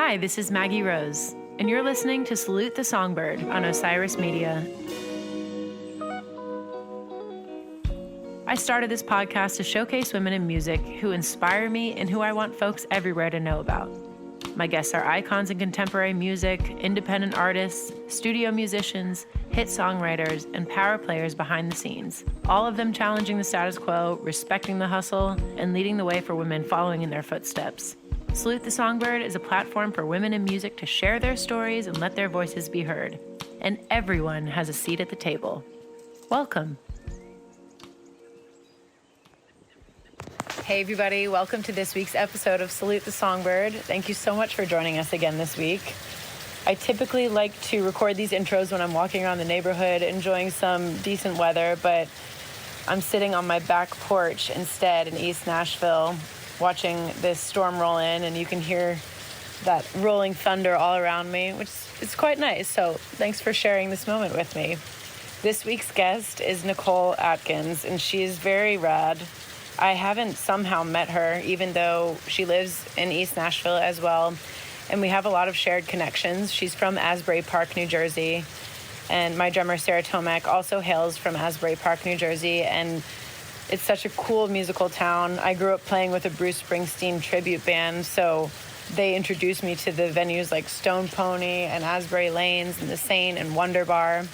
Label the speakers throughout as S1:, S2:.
S1: Hi, this is Maggie Rose, and you're listening to Salute the Songbird on Osiris Media. I started this podcast to showcase women in music who inspire me and who I want folks everywhere to know about. My guests are icons in contemporary music, independent artists, studio musicians, hit songwriters, and power players behind the scenes, all of them challenging the status quo, respecting the hustle, and leading the way for women following in their footsteps. Salute the Songbird is a platform for women in music to share their stories and let their voices be heard. And everyone has a seat at the table. Welcome. Hey everybody, welcome to this week's episode of Salute the Songbird. Thank you so much for joining us again this week. I typically like to record these intros when I'm walking around the neighborhood, enjoying some decent weather, but I'm sitting on my back porch instead in East Nashville, watching this storm roll in, and you can hear that rolling thunder all around me, which is quite nice. So thanks for sharing this moment with me. This week's guest is Nicole Atkins, and she is very rad. I haven't somehow met her, even though she lives in East Nashville as well, and we have a lot of shared connections. She's from Asbury Park, New Jersey, and my drummer, Sarah Tomek, also hails from Asbury Park, New Jersey, and it's such a cool musical town. I grew up playing with a Bruce Springsteen tribute band, so they introduced me to the venues like Stone Pony and Asbury Lanes and the Saint and Wonder Bar.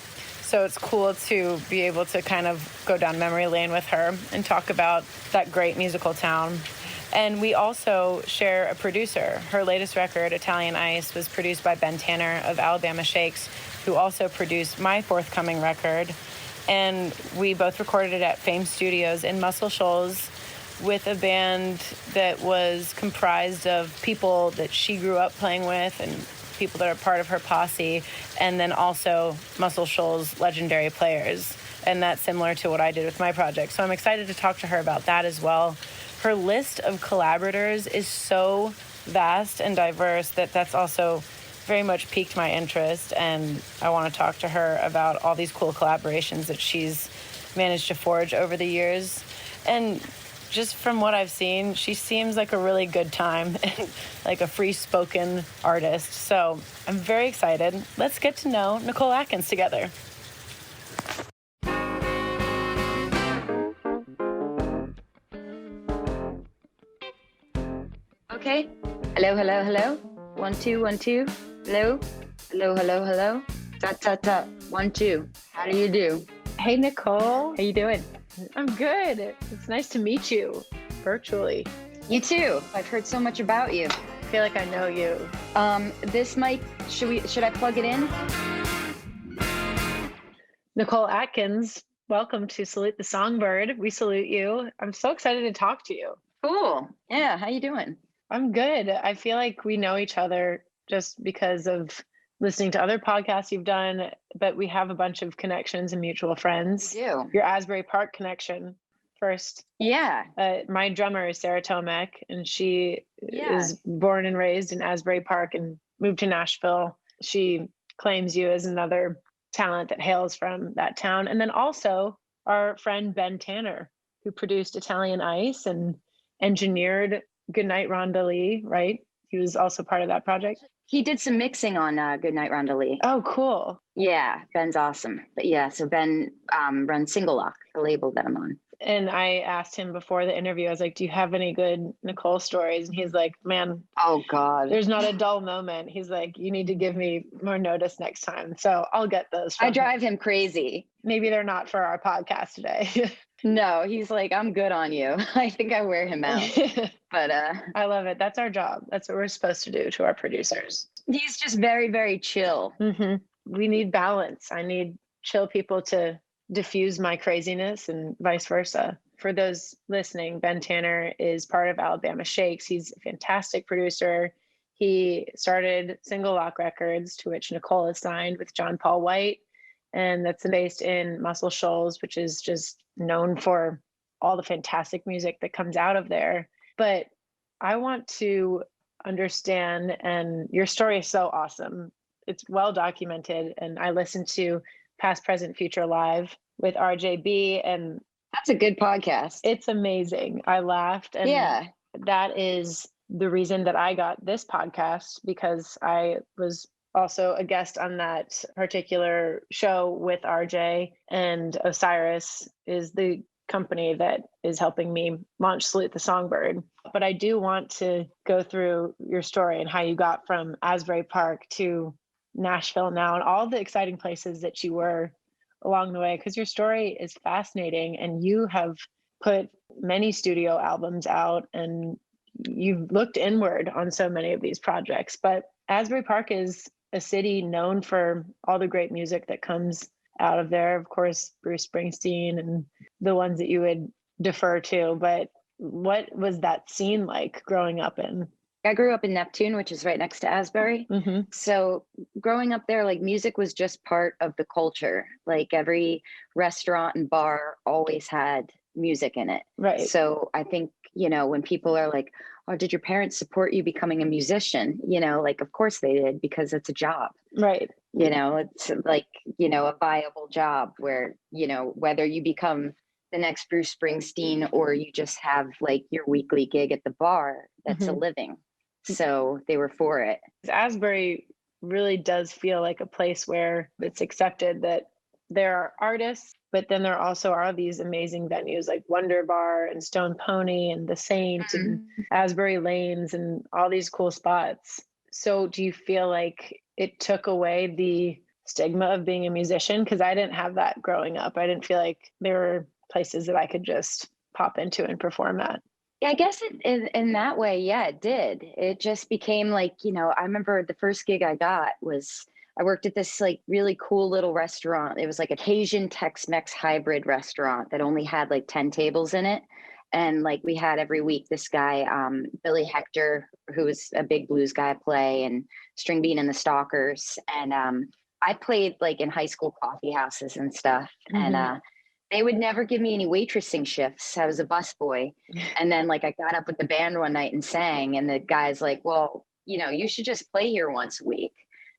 S1: So it's cool to be able to kind of go down memory lane with her and talk about that great musical town. And we also share a producer. Her latest record, Italian Ice, was produced by Ben Tanner of Alabama Shakes, who also produced my forthcoming record. And we both recorded it at Fame Studios in Muscle Shoals with a band that was comprised of people that she grew up playing with and people that are part of her posse, and then also Muscle Shoals legendary players. And that's similar to what I did with my project. So I'm excited to talk to her about that as well. Her list of collaborators is so vast and diverse that that's also very much piqued my interest, and I want to talk to her about all these cool collaborations that she's managed to forge over the years. And just from what I've seen, she seems like a really good time and like a free-spoken artist. So I'm very excited. Let's get to know Nicole Atkins together.
S2: Okay. Hello, hello, hello. 1, 2, 1, 2. Hello, hello, hello, hello. Tut, tut, tut. 1, 2. How do you do?
S1: Hey, Nicole.
S2: How you doing?
S1: I'm good. It's nice to meet you virtually.
S2: You too. I've heard so much about you.
S1: I feel like I know you.
S2: This mic, should I plug it in?
S1: Nicole Atkins, welcome to Salute the Songbird. We salute you. I'm so excited to talk to you.
S2: Cool. Yeah, how you doing?
S1: I'm good. I feel like we know each other just because of listening to other podcasts you've done, but we have a bunch of connections and mutual friends.
S2: We do.
S1: Your Asbury Park connection first.
S2: Yeah.
S1: My drummer is Sarah Tomek, and she is born and raised in Asbury Park and moved to Nashville. She claims you as another talent that hails from that town. And then also our friend Ben Tanner, who produced Italian Ice and engineered Goodnight Rhonda Lee, right? He was also part of that project.
S2: He did some mixing on Goodnight Rhonda Lee.
S1: Oh, cool.
S2: Yeah, Ben's awesome. But yeah, so Ben runs Single Lock, the label that I'm on.
S1: And I asked him before the interview, I was like, do you have any good Nicole stories? And he's like, man,
S2: oh God,
S1: there's not a dull moment. He's like, you need to give me more notice next time. So I'll get those.
S2: I drive him crazy.
S1: Maybe they're not for our podcast today.
S2: No, he's like, I'm good on you. I think I wear him out. But
S1: I love it. That's our job. That's what we're supposed to do to our producers.
S2: He's just very, very chill.
S1: Mm-hmm. We need balance. I need chill people to diffuse my craziness and vice versa. For those listening, Ben Tanner is part of Alabama Shakes. He's a fantastic producer. He started Single Lock Records, to which Nicole is signed with John Paul White. And that's based in Muscle Shoals, which is just known for all the fantastic music that comes out of there. But I want to understand, and your story is so awesome. It's well documented, and I listened to Past, Present, Future Live with RJB, and
S2: that's a good podcast.
S1: It's amazing. I laughed, and
S2: yeah,
S1: that is the reason that I got this podcast, because I was also a guest on that particular show with RJ, and Osiris is the company that is helping me launch Salute the Songbird. But I do want to go through your story and how you got from Asbury Park to Nashville now, and all the exciting places that you were along the way, because your story is fascinating and you have put many studio albums out and you've looked inward on so many of these projects. But Asbury Park is a city known for all the great music that comes out of there. Of course, Bruce Springsteen and the ones that you would defer to. But what was that scene like growing up in?
S2: I grew up in Neptune, which is right next to Asbury.
S1: Mm-hmm.
S2: So growing up there, like music was just part of the culture. Like every restaurant and bar always had music in it.
S1: Right.
S2: So I think, when people are like, oh, did your parents support you becoming a musician? Like, of course they did, because it's a job.
S1: Right.
S2: It's like, a viable job where, whether you become the next Bruce Springsteen or you just have like your weekly gig at the bar, that's a living. So they were for it.
S1: Asbury really does feel like a place where it's accepted that there are artists, but then there also are these amazing venues like Wonder Bar and Stone Pony and The Saint and Asbury Lanes and all these cool spots. So do you feel like it took away the stigma of being a musician? Because I didn't have that growing up. I didn't feel like there were places that I could just pop into and perform at.
S2: Yeah, I guess in that way, yeah, it did. It just became like, I remember the first gig I got was I worked at this like really cool little restaurant. It was like a Cajun Tex-Mex hybrid restaurant that only had like 10 tables in it. And like we had every week this guy, Billy Hector, who was a big blues guy, play, and String Bean and the Stalkers. And I played like in high school coffee houses and stuff. And they would never give me any waitressing shifts. I was a busboy. And then like I got up with the band one night and sang, and the guy's like, well, you should just play here once a week.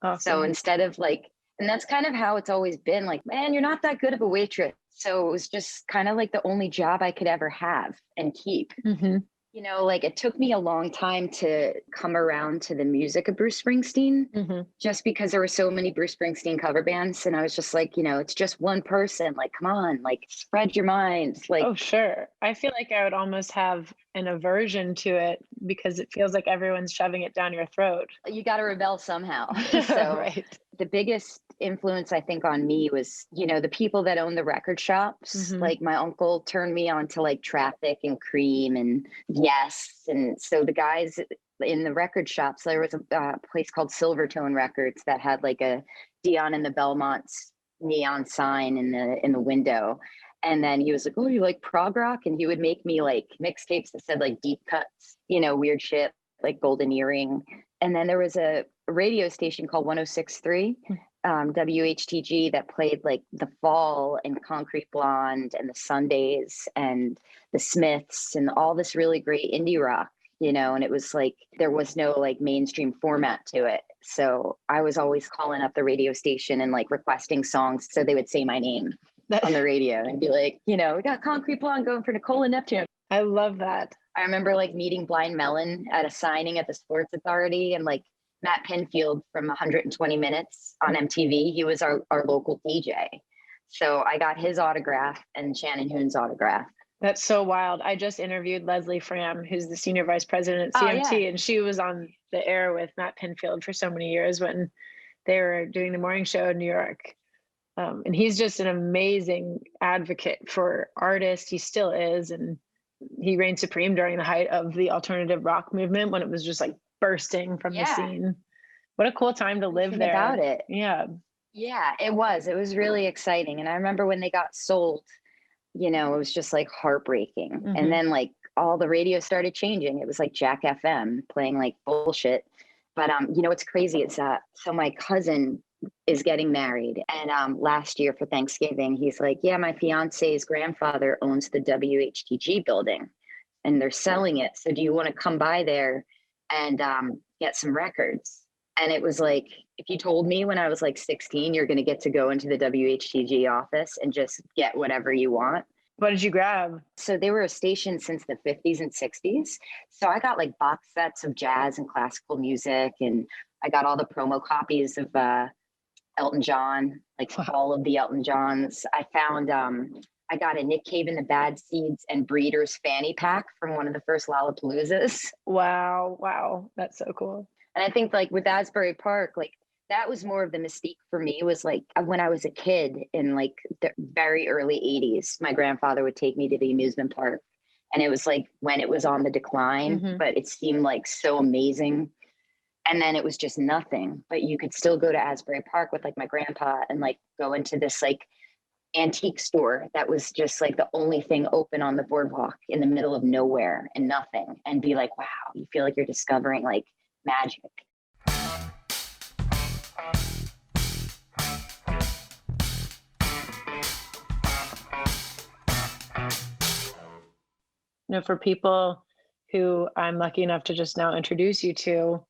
S1: Awesome.
S2: So instead of like, and that's kind of how it's always been, like, man, you're not that good of a waitress. So it was just kind of like the only job I could ever have and keep. Like it took me a long time to come around to the music of Bruce Springsteen, just because there were so many Bruce Springsteen cover bands. And I was just like, it's just one person, like, come on, like spread your mind. Like,
S1: oh, sure. I feel like I would almost have an aversion to it because it feels like everyone's shoving it down your throat.
S2: You got to rebel somehow. So
S1: right.
S2: The biggest influence I think on me was, the people that own the record shops. Like my uncle turned me on to like Traffic and Cream and Yes. And so the guys in the record shops, there was a place called Silvertone Records that had like a Dion and the Belmonts neon sign in the window. And then he was like, oh, you like prog rock? And he would make me like mixtapes that said like deep cuts, weird shit, like Golden Earring. And then there was a radio station called 106.3, WHTG, that played like The Fall and Concrete Blonde and the Sundays and the Smiths and all this really great indie rock, and it was like, there was no like mainstream format to it. So I was always calling up the radio station and like requesting songs so they would say my name on the radio and be like, we got Concrete Blonde going for Nicole and Neptune.
S1: I love that.
S2: I remember like meeting Blind Melon at a signing at the Sports Authority, and like Matt Pinfield from 120 Minutes on MTV. He was our local DJ. So I got his autograph and Shannon Hoon's autograph.
S1: That's so wild. I just interviewed Leslie Fram, who's the senior vice president at CMT, and she was on the air with Matt Pinfield for so many years when they were doing the morning show in New York. And he's just an amazing advocate for artists. He still is. And he reigned supreme during the height of the alternative rock movement when it was just like bursting from the scene. What a cool time to live there.
S2: About it.
S1: Yeah.
S2: Yeah, it was. It was really exciting. And I remember when they got sold, it was just like heartbreaking. And then like all the radio started changing. It was like Jack FM playing like bullshit. But what's crazy is so my cousin is getting married, and last year for Thanksgiving, he's like, yeah, my fiance's grandfather owns the WHTG building and they're selling it. So do you want to come by there and get some records? And it was like, if you told me when I was like 16, you're going to get to go into the WHTG office and just get whatever you want,
S1: What did you grab?
S2: So they were a station since the 50s and 60s. So I got like box sets of jazz and classical music, and I got all the promo copies of Elton John, like all of the Elton Johns. I found I got a Nick Cave and the Bad Seeds and Breeders fanny pack from one of the first Lollapaloozas.
S1: Wow. That's so cool.
S2: And I think like with Asbury Park, like that was more of the mystique for me, was like when I was a kid in like the very early 80s, my grandfather would take me to the amusement park. And it was like when it was on the decline, but it seemed like so amazing. And then it was just nothing, but you could still go to Asbury Park with like my grandpa and like go into this like antique store that was just like the only thing open on the boardwalk in the middle of nowhere and nothing, and be like, wow, you feel like you're discovering like magic.
S1: For people who I'm lucky enough to just now introduce you to,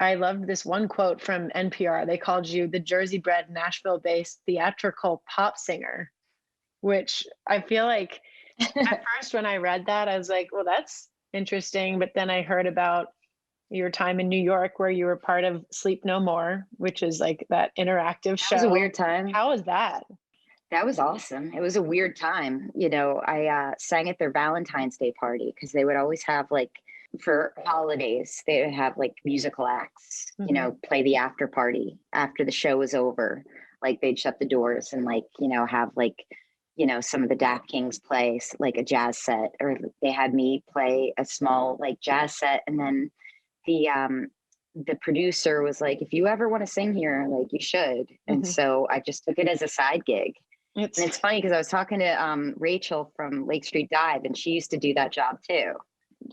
S1: I loved this one quote from NPR. They called you the Jersey-bred, Nashville-based theatrical pop singer, which I feel like at first when I read that, I was like, well, that's interesting. But then I heard about your time in New York where you were part of Sleep No More, which is like that interactive show.
S2: That was a weird time.
S1: How was that?
S2: That was awesome. It was a weird time. You know, I sang at their Valentine's Day party because they would always have like, for holidays, they would have like musical acts, you know, play the after party after the show was over. Like they'd shut the doors and like, you know, have like, you know, some of the Daft Kings play like a jazz set, or they had me play a small like jazz set. And then the producer was like, if you ever want to sing here, like you should. And so I just took it as a side gig. And it's funny because I was talking to Rachel from Lake Street Dive, and she used to do that job too.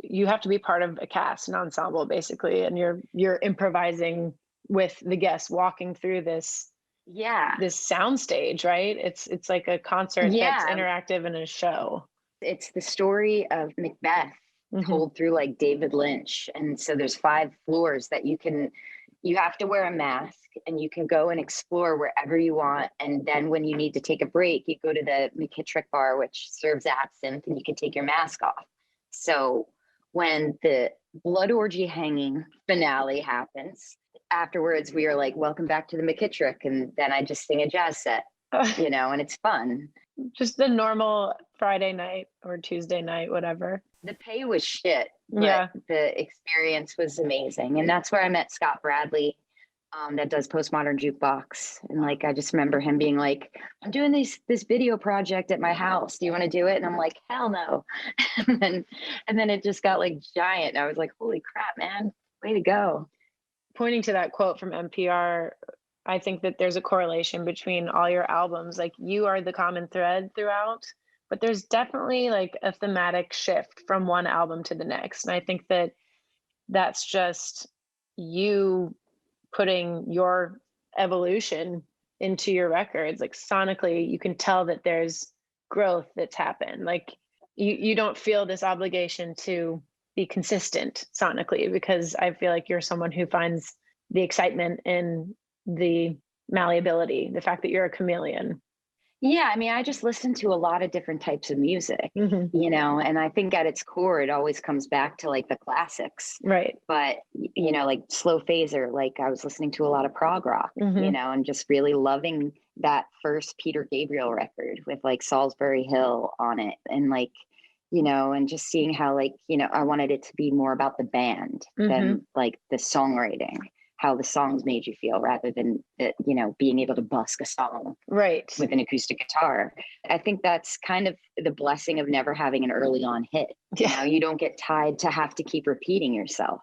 S1: You have to be part of a cast, an ensemble, basically, and you're improvising with the guests, walking through this soundstage, right? It's like a concert that's interactive and a show.
S2: It's the story of Macbeth told through like David Lynch, and so there's 5 floors that you have to wear a mask, and you can go and explore wherever you want. And then when you need to take a break, you go to the McKittrick bar, which serves absinthe, and you can take your mask off. So when the blood orgy hanging finale happens, afterwards we are like, welcome back to the McKittrick. And then I just sing a jazz set, you know, and it's fun.
S1: Just the normal Friday night or Tuesday night, whatever.
S2: The pay was shit, but the experience was amazing. And that's where I met Scott Bradley, that does Postmodern Jukebox. And like, I just remember him being like, I'm doing this video project at my house. Do you want to do it? And I'm like, hell no. and then it just got like giant. I was like, holy crap, man, way to go.
S1: Pointing to that quote from NPR, I think that there's a correlation between all your albums. Like you are the common thread throughout, but there's definitely like a thematic shift from one album to the next. And I think that that's just you putting your evolution into your records. Like sonically, you can tell that there's growth that's happened. Like you don't feel this obligation to be consistent sonically, because I feel like you're someone who finds the excitement in the malleability, the fact that you're a chameleon.
S2: Yeah, I mean, I just listen to a lot of different types of music, you know, and I think at its core, it always comes back to like the classics.
S1: Right.
S2: But, you know, like Slow Phaser, like I was listening to a lot of prog rock, you know, and just really loving that first Peter Gabriel record with like Salisbury Hill on it. And like, you know, and just seeing how like, you know, I wanted it to be more about the band than like the songwriting, how the songs made you feel, rather than you know, being able to busk a song with an acoustic guitar. I think that's kind of the blessing of never having an early on hit. You know, you don't get tied to have to keep repeating yourself.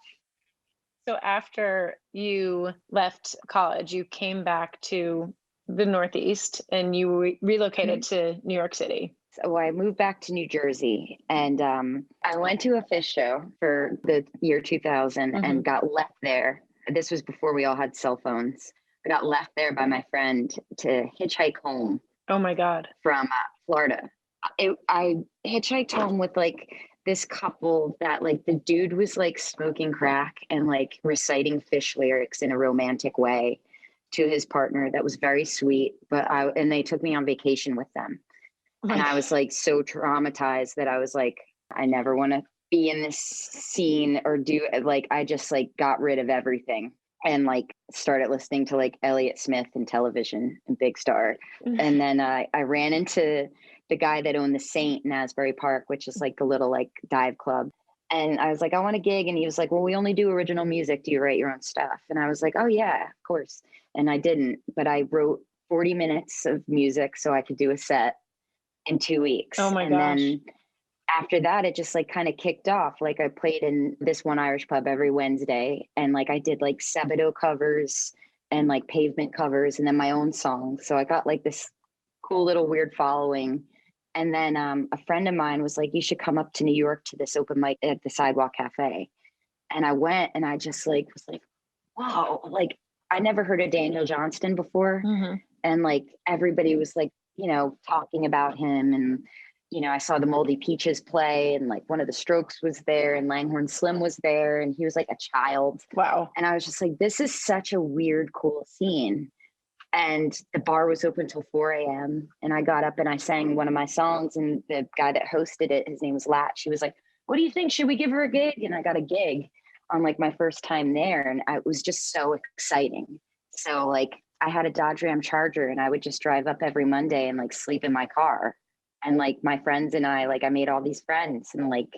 S1: So after you left college, you came back to the Northeast and you relocated to New York City.
S2: So I moved back to New Jersey, and I went to a Fish show for the year 2000 and got left there. This was before we all had cell phones. I got left there by my friend to hitchhike home.
S1: Oh my God.
S2: From Florida. I hitchhiked home with like this couple that like the dude was like smoking crack and like reciting Fish lyrics in a romantic way to his partner. That was very sweet. And they took me on vacation with them. And I was like so traumatized that I was like, I never want to be in this scene or do like, I just like got rid of everything and like started listening to like Elliott Smith and television and Big Star. And then I ran into the guy that owned the Saint in Asbury Park, which is like the little like dive club. And I was like, I want a gig. And he was like, well, we only do original music. Do you write your own stuff? And I was like, oh yeah, of course. And I didn't, but I wrote 40 minutes of music so I could do a set in 2 weeks.
S1: Oh my
S2: and
S1: gosh.
S2: Then after that, it just like kind of kicked off. Like I played in this one Irish pub every Wednesday, and like I did like Sebadoh covers and like Pavement covers and then my own songs. So I got like this cool little weird following. And then a friend of mine was like, you should come up to New York to this open mic at the Sidewalk Cafe. And I went and I just like was like, wow, like I never heard of Daniel Johnston before. And like everybody was like, you know, talking about him. And, you know, I saw the Moldy Peaches play and like one of the Strokes was there and Langhorne Slim was there and he was like a child.
S1: Wow.
S2: And I was just like, this is such a weird, cool scene. And the bar was open till 4 a.m. And I got up and I sang one of my songs. And the guy that hosted it, his name was Latch. He was like, what do you think? Should we give her a gig? And I got a gig on like my first time there. And it was just so exciting. So like I had a Dodge Ram Charger and I would just drive up every Monday and like sleep in my car. And like my friends and I, like I made all these friends and like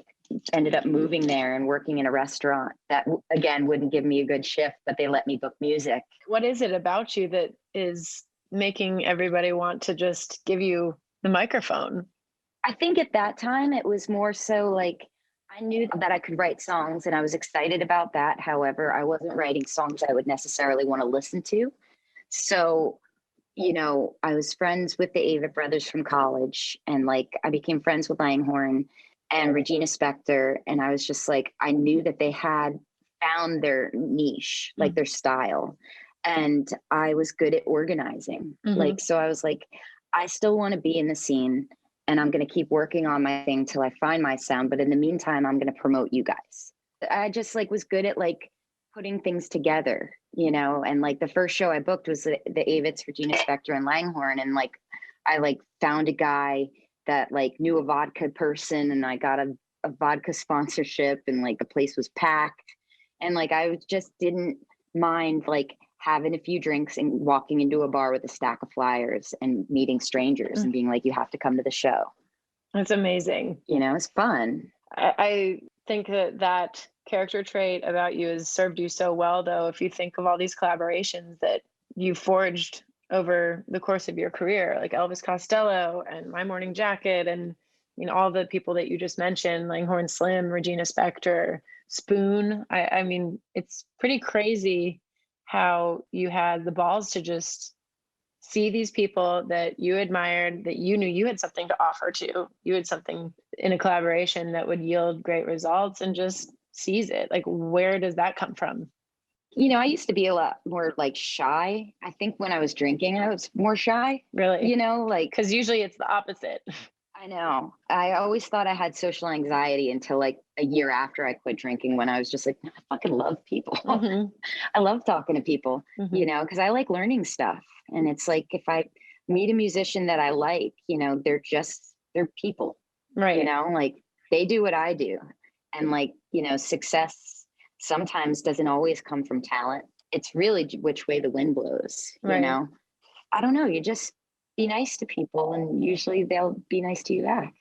S2: ended up moving there and working in a restaurant that again wouldn't give me a good shift, but they let me book music.
S1: What is it about you that is making everybody want to just give you the microphone?
S2: I think at that time it was more so like I knew that I could write songs and I was excited about that. However, I wasn't writing songs I would necessarily want to listen to. So, you know, I was friends with the Avett brothers from college and like I became friends with Langhorne and Regina Spektor. And I was just like, I knew that they had found their niche, like their style. And I was good at organizing. Like, so I was like, I still want to be in the scene and I'm going to keep working on my thing till I find my sound. But in the meantime, I'm going to promote you guys. I just like was good at like putting things together, you know, and like the first show I booked was the Avets, Regina Spektor and Langhorne. And like, I like found a guy that like knew a vodka person and I got a vodka sponsorship and like the place was packed. And like, I just didn't mind like having a few drinks and walking into a bar with a stack of flyers and meeting strangers and being like, you have to come to the show.
S1: That's amazing.
S2: You know, it's fun.
S1: I think that character trait about you has served you so well, though, if you think of all these collaborations that you forged over the course of your career, like Elvis Costello and My Morning Jacket, and you know all the people that you just mentioned, Langhorne Slim, Regina Spektor, Spoon. I mean, it's pretty crazy how you had the balls to just see these people that you admired, that you knew you had something to offer to. You had something in a collaboration that would yield great results and just seize it. Like, where does that come from?
S2: You know, I used to be a lot more like shy. I think when I was drinking, I was more shy.
S1: Really?
S2: You know, like,
S1: because usually it's the opposite.
S2: I know. I always thought I had social anxiety until like a year after I quit drinking when I was just like, I fucking love people. I love talking to people, you know, because I like learning stuff. And it's like if I meet a musician that I like, you know, they're people.
S1: Right.
S2: You know, like they do what I do. And like, you know, success sometimes doesn't always come from talent. It's really which way the wind blows, you know? I don't know. You just be nice to people and usually they'll be nice to you back.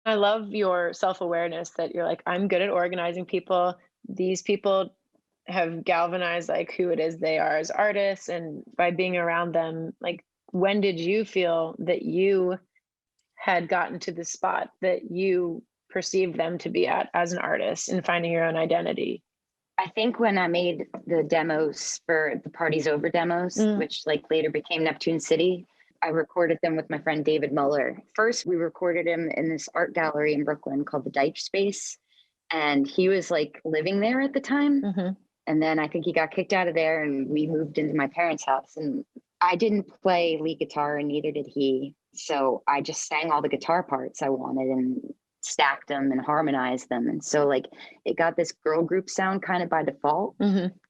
S1: I love your self-awareness that you're like, I'm good at organizing people. These people have galvanized like who it is they are as artists, and by being around them, like when did you feel that you had gotten to the spot that you perceived them to be at as an artist and finding your own identity?
S2: I think when I made the demos for the Party's Over demos, which like later became Neptune City, I recorded them with my friend David Muller. First, we recorded him in this art gallery in Brooklyn called the Deitch Space. And he was like living there at the time. And then I think he got kicked out of there and we moved into my parents' house. And I didn't play lead guitar and neither did he. So I just sang all the guitar parts I wanted. And stacked them and harmonized them. And so like it got this girl group sound kind of by default.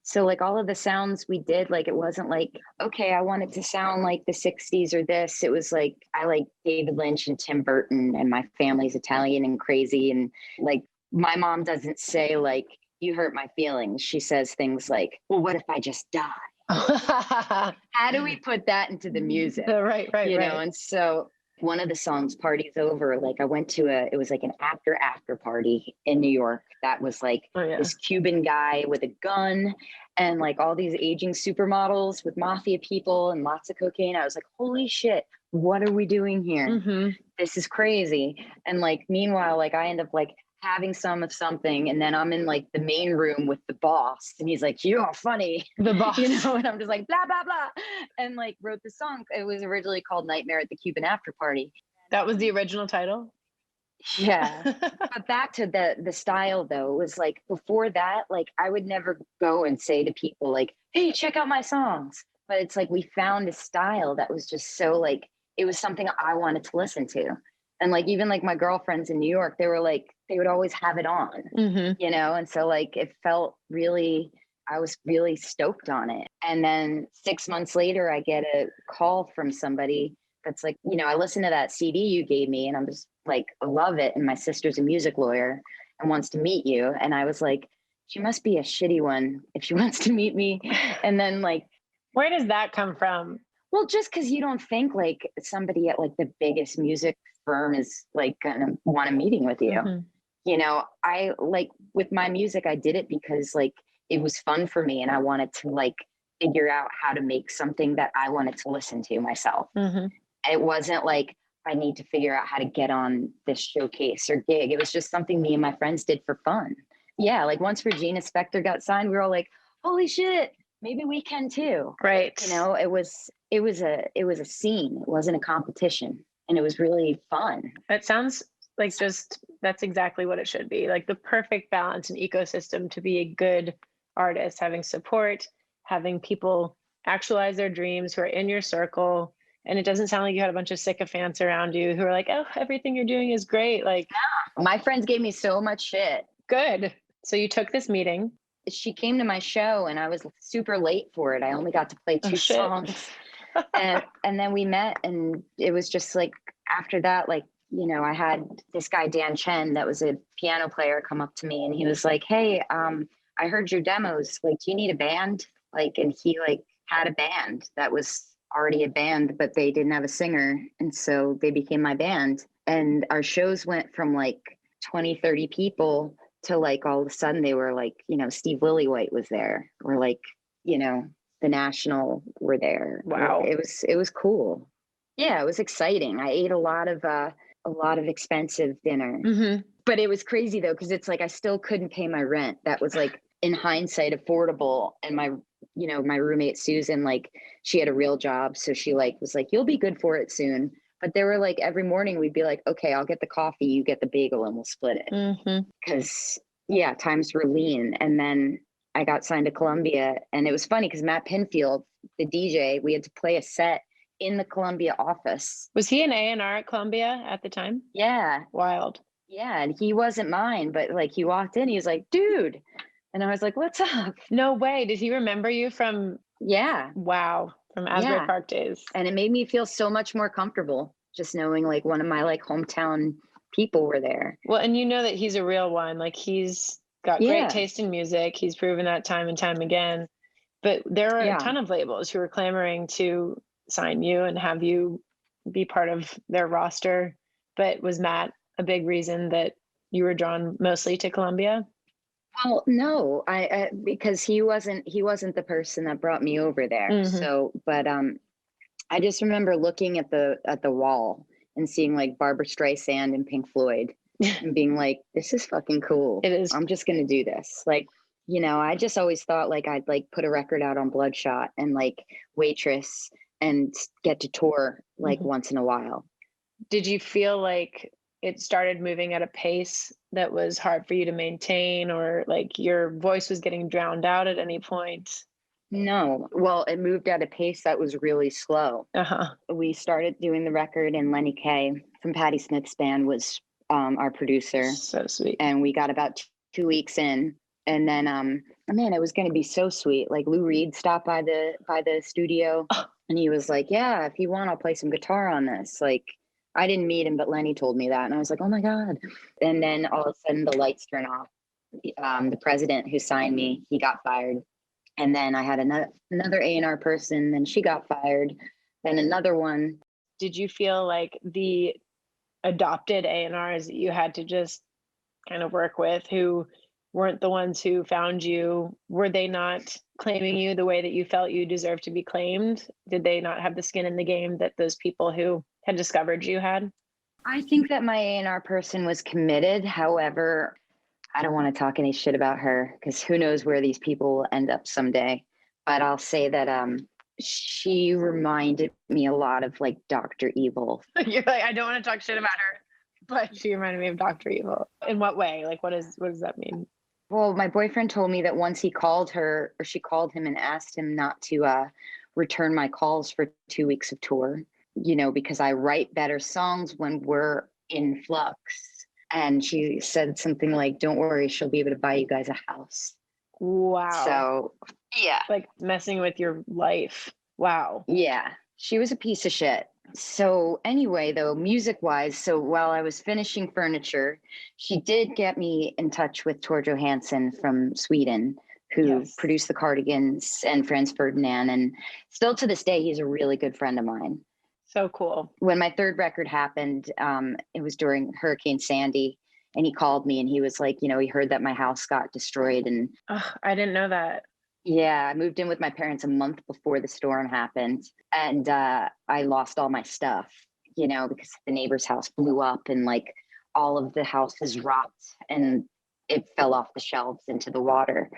S2: So like all of the sounds we did, like it wasn't like, okay, I want it to sound like the 60s or this. It was like, I like David Lynch and Tim Burton, and my family's Italian and crazy. And like my mom doesn't say like, you hurt my feelings. She says things like, well, what if I just die? How do we put that into the music?
S1: Right.
S2: You know, and so one of the songs, Party's Over, like I went to it was like an after party in New York that was like this Cuban guy with a gun and like all these aging supermodels with mafia people and lots of cocaine. I was like, holy shit, what are we doing here? This is crazy. And like, meanwhile, like I end up like having some of something, and then I'm in like the main room with the boss, and he's like, "You're funny,"
S1: the boss,
S2: you know, and I'm just like blah blah blah, and like wrote the song. It was originally called "Nightmare at the Cuban After Party."
S1: That was the original title.
S2: Yeah, but back to the style though, it was like before that, like I would never go and say to people like, "Hey, check out my songs," but it's like we found a style that was just so like it was something I wanted to listen to. And like, even like my girlfriends in New York, they were like, they would always have it on, you know? And so like, it felt really, I was really stoked on it. And then 6 months later, I get a call from somebody that's like, you know, I listened to that CD you gave me and I'm just like, I love it. And my sister's a music lawyer and wants to meet you. And I was like, she must be a shitty one if she wants to meet me. And then like,
S1: where does that come from?
S2: Well, just because you don't think like somebody at like the biggest music firm is like gonna want a meeting with you. You know, I like with my music, I did it because like it was fun for me and I wanted to like figure out how to make something that I wanted to listen to myself. It wasn't like I need to figure out how to get on this showcase or gig. It was just something me and my friends did for fun. Yeah, like once Regina Spektor got signed, we were all like, holy shit, maybe we can too.
S1: Right.
S2: You know, it was a scene. It wasn't a competition. And it was really fun.
S1: It sounds like just that's exactly what it should be. Like the perfect balance and ecosystem to be a good artist, having support, having people actualize their dreams who are in your circle. And it doesn't sound like you had a bunch of sycophants around you who are like, oh, everything you're doing is great. Like,
S2: my friends gave me so much shit.
S1: Good. So you took this meeting.
S2: She came to my show and I was super late for it. I only got to play two songs. and then we met, and it was just like after that, like, you know, I had this guy Dan Chen that was a piano player come up to me and he was like, hey, I heard your demos, like, do you need a band? Like, and he like had a band that was already a band, but they didn't have a singer, and so they became my band. And our shows went from like 20-30 people to like all of a sudden they were like, you know, Steve Lillywhite was there, or like, you know, the National were there.
S1: Wow.
S2: It was cool. Yeah, it was exciting. I ate a lot of expensive dinner. But it was crazy though, because it's like I still couldn't pay my rent. That was like in hindsight affordable. And my roommate Susan, like she had a real job. So she like was like, you'll be good for it soon. But there were like every morning we'd be like, okay, I'll get the coffee, you get the bagel, and we'll split it. Because yeah, times were lean. And then I got signed to Columbia, and it was funny because Matt Pinfield, the DJ, we had to play a set in the Columbia office.
S1: Was he an A&R at Columbia at the time?
S2: Yeah.
S1: Wild.
S2: Yeah, and he wasn't mine, but like he walked in, he was like, dude. And I was like, what's up?
S1: No way. Did he remember you from?
S2: Yeah.
S1: Wow. From Asbury Park days.
S2: And it made me feel so much more comfortable just knowing like one of my like hometown people were there.
S1: Well, and you know that he's a real one. Like he's got great taste in music. He's proven that time and time again. But there are a ton of labels who are clamoring to sign you and have you be part of their roster. But was Matt a big reason that you were drawn mostly to Columbia?
S2: Well, no, I because he wasn't the person that brought me over there. So, but I just remember looking at the wall and seeing like Barbra Streisand and Pink Floyd and being like, this is fucking cool.
S1: It is.
S2: I'm just going to do this. Like, you know, I just always thought like I'd like put a record out on Bloodshot and like Waitress and get to tour like once in a while.
S1: Did you feel like it started moving at a pace that was hard for you to maintain, or like your voice was getting drowned out at any point?
S2: No. Well, it moved at a pace that was really slow. We started doing the record, and Lenny Kaye from Patti Smith's band was our producer.
S1: So sweet.
S2: And we got about 2 weeks in. And then, man, it was going to be so sweet. Like Lou Reed stopped by the studio and he was like, yeah, if you want, I'll play some guitar on this. Like, I didn't meet him, but Lenny told me that. And I was like, oh my God. And then all of a sudden the lights turn off. The president who signed me, he got fired. And then I had another A&R person, then she got fired. Then another one.
S1: Did you feel like the adopted A&Rs that you had to just kind of work with, who weren't the ones who found you, were they not claiming you the way that you felt you deserved to be claimed? Did they not have the skin in the game that those people who had discovered you had?
S2: I think that my A&R person was committed. However, I don't want to talk any shit about her because who knows where these people will end up someday. But I'll say that she reminded me a lot of like Dr. Evil.
S1: You're like, I don't want to talk shit about her, but she reminded me of Dr. Evil. In what way? Like, what does that mean?
S2: Well, my boyfriend told me that once he called her, or she called him and asked him not to return my calls for 2 weeks of tour, because I write better songs when we're in flux. And she said something like, don't worry, she'll be able to buy you guys a house.
S1: Wow.
S2: So, yeah.
S1: Like messing with your life. Wow.
S2: Yeah. She was a piece of shit. So anyway, though, music-wise, so while I was finishing furniture, she did get me in touch with Tor Johansson from Sweden, who produced the Cardigans and Franz Ferdinand. And still to this day, he's a really good friend of mine.
S1: So cool.
S2: When my third record happened, it was during Hurricane Sandy, and he called me and he was like, he heard that my house got destroyed. And
S1: I didn't know that.
S2: Yeah, I moved in with my parents a month before the storm happened, and I lost all my stuff, because the neighbor's house blew up and like all of the houses rocked and it fell off the shelves into the water.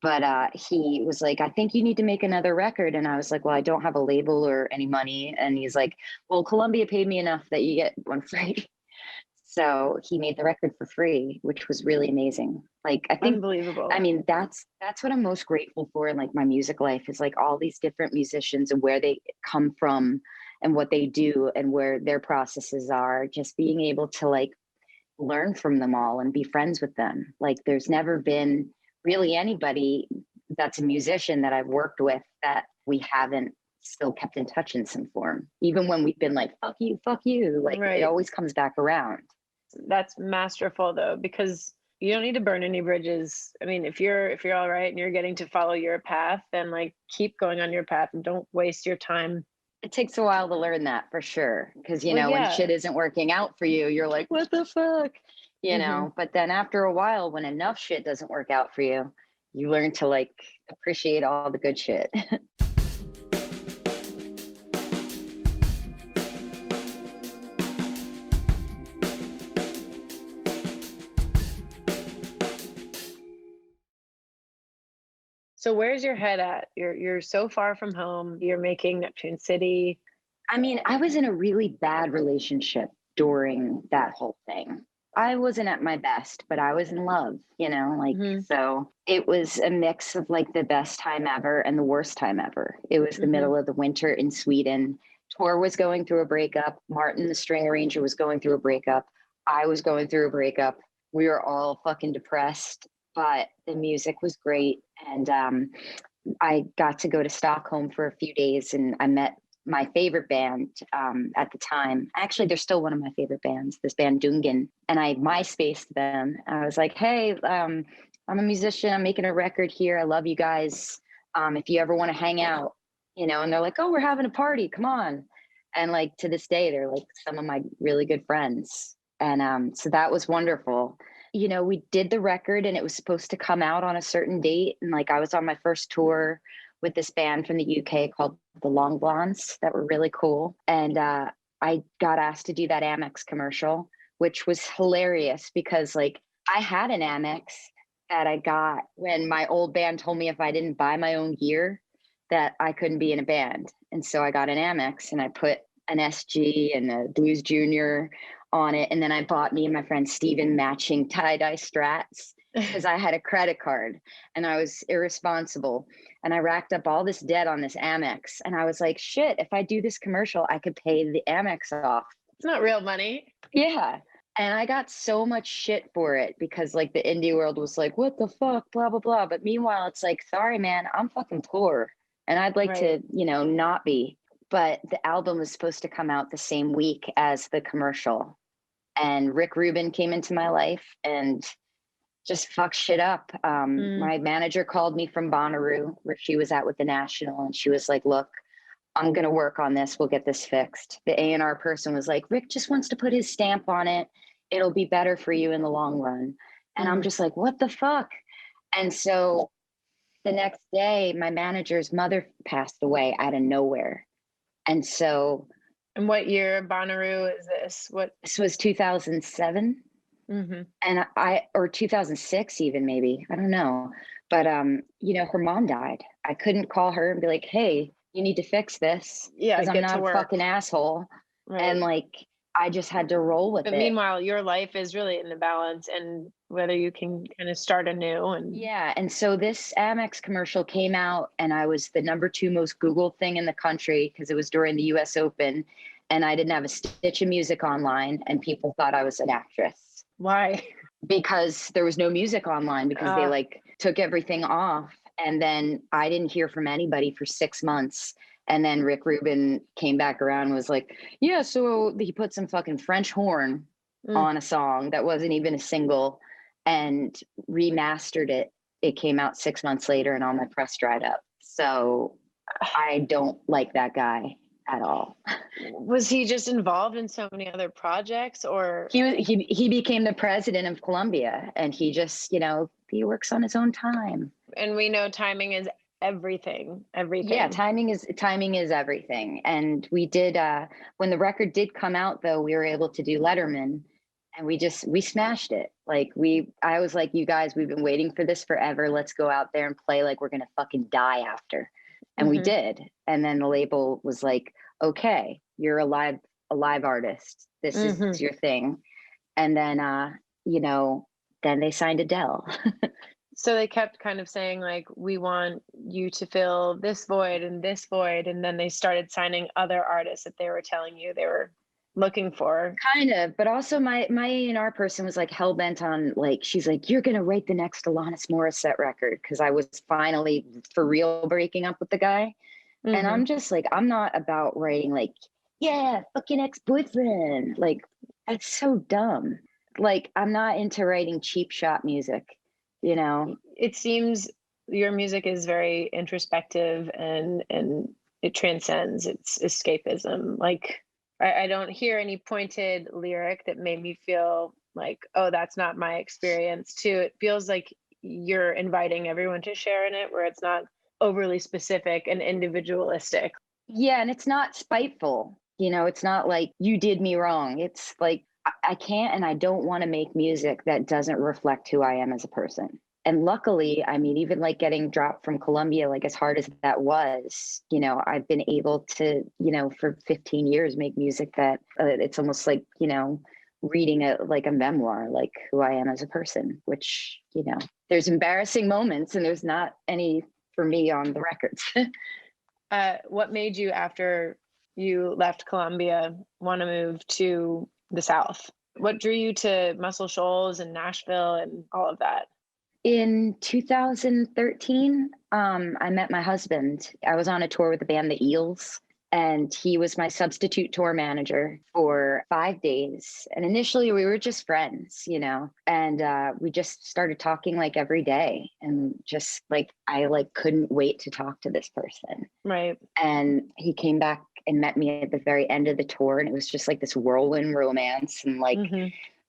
S2: But he was like, I think you need to make another record. And I was like, well, I don't have a label or any money. And he's like, well, Columbia paid me enough that you get one free. So he made the record for free, which was really amazing. Like, I think,
S1: unbelievable.
S2: I mean, that's what I'm most grateful for in like my music life is like all these different musicians and where they come from and what they do and where their processes are, just being able to like learn from them all and be friends with them. Like there's never been really anybody that's a musician that I've worked with that we haven't still kept in touch in some form. Even when we've been like, fuck you, like It always comes back around.
S1: That's masterful though, because you don't need to burn any bridges. I mean, if you're all right and you're getting to follow your path, then like keep going on your path and don't waste your time.
S2: It takes a while to learn that for sure. Because, when shit isn't working out for you, you're like, what the fuck? But then after a while, when enough shit doesn't work out for you, you learn to like appreciate all the good shit.
S1: So where's your head at? You're so far from home. You're making Neptune City.
S2: I mean, I was in a really bad relationship during that whole thing. I wasn't at my best, but I was in love, So it was a mix of like the best time ever and the worst time ever. It was the middle of the winter in Sweden. Tor was going through a breakup. Martin, the string arranger, was going through a breakup. I was going through a breakup. We were all fucking depressed, but the music was great. And I got to go to Stockholm for a few days and I met my favorite band at the time. Actually, they're still one of my favorite bands, this band Dungen. And I MySpaced them. I was like, hey, I'm a musician. I'm making a record here. I love you guys. If you ever want to hang out, and they're like, oh, we're having a party. Come on. And like to this day, they're like some of my really good friends. And so that was wonderful. We did the record and it was supposed to come out on a certain date. And like I was on my first tour with this band from the UK called the Long Blondes that were really cool. And I got asked to do that Amex commercial, which was hilarious because like I had an Amex that I got when my old band told me if I didn't buy my own gear that I couldn't be in a band. And so I got an Amex and I put an SG and a Blues Junior on it. And then I bought me and my friend Steven matching tie-dye strats because I had a credit card and I was irresponsible. And I racked up all this debt on this Amex. And I was like, shit, if I do this commercial, I could pay the Amex off.
S1: It's not real money.
S2: Yeah. And I got so much shit for it because like the indie world was like, what the fuck, blah, blah, blah. But meanwhile, it's like, sorry, man, I'm fucking poor and I'd like
S1: Right.
S2: to, not be. But the album was supposed to come out the same week as the commercial. And Rick Rubin came into my life and just fucked shit up. My manager called me from Bonnaroo, where she was at with the National, and she was like, look, I'm going to work on this. We'll get this fixed. The A&R person was like, Rick just wants to put his stamp on it. It'll be better for you in the long run. And I'm just like, what the fuck? And so the next day, my manager's mother passed away out of nowhere. And so.
S1: And what year Bonnaroo is this?
S2: This was 2007. And or 2006 even, maybe, I don't know. But, her mom died. I couldn't call her and be like, hey, you need to fix this.
S1: Yeah,
S2: because I'm not a fucking asshole.
S1: Right.
S2: And like, I just had to roll with it.
S1: But meanwhile, your life is really in the balance and whether you can kind of start anew. And
S2: yeah. And so this Amex commercial came out and I was the #2 most Googled thing in the country because it was during the US Open and I didn't have a stitch of music online and people thought I was an actress.
S1: Why?
S2: Because there was no music online because they like took everything off. And then I didn't hear from anybody for 6 months. And then Rick Rubin came back around and was like, yeah, so he put some fucking French horn on a song that wasn't even a single and remastered it. It came out 6 months later and all my press dried up. So I don't like that guy at all.
S1: Was he just involved in so many other projects or?
S2: He became the president of Columbia and he just, he works on his own time.
S1: And we know timing is everything.
S2: Yeah, timing is everything. And we did, when the record did come out though, we were able to do Letterman and we smashed it. Like I was like, you guys, we've been waiting for this forever. Let's go out there and play like we're going to fucking die after. And we did. And then the label was like, okay, you're a live artist. This is your thing. And then, then they signed Adele.
S1: So they kept kind of saying like, we want you to fill this void. And then they started signing other artists that they were telling you they were looking for.
S2: Kind of, but also my A&R person was like hell bent on like, she's like, you're going to write the next Alanis Morissette record. Cause I was finally for real breaking up with the guy. And I'm just like, I'm not about writing like, yeah, fucking ex-boyfriend. Like, that's so dumb. Like, I'm not into writing cheap shot music,
S1: It seems your music is very introspective and it transcends. It's escapism. Like, I don't hear any pointed lyric that made me feel like, oh, that's not my experience too. It feels like you're inviting everyone to share in it where it's not overly specific and individualistic.
S2: Yeah, and it's not spiteful. It's not like you did me wrong. It's like I can't and I don't want to make music that doesn't reflect who I am as a person. And luckily, I mean, even like getting dropped from Columbia, like as hard as that was, I've been able to, for 15 years make music that it's almost like, reading like a memoir, like who I am as a person, which, there's embarrassing moments and there's not any for me on the records.
S1: What made you, after you left Columbia, want to move to the South? What drew you to Muscle Shoals and Nashville and all of that?
S2: In 2013, I met my husband. I was on a tour with the band The Eels, and he was my substitute tour manager for 5 days. And initially we were just friends, and we just started talking like every day. And just like, I like couldn't wait to talk to this person.
S1: Right.
S2: And he came back and met me at the very end of the tour. And it was just like this whirlwind romance and like,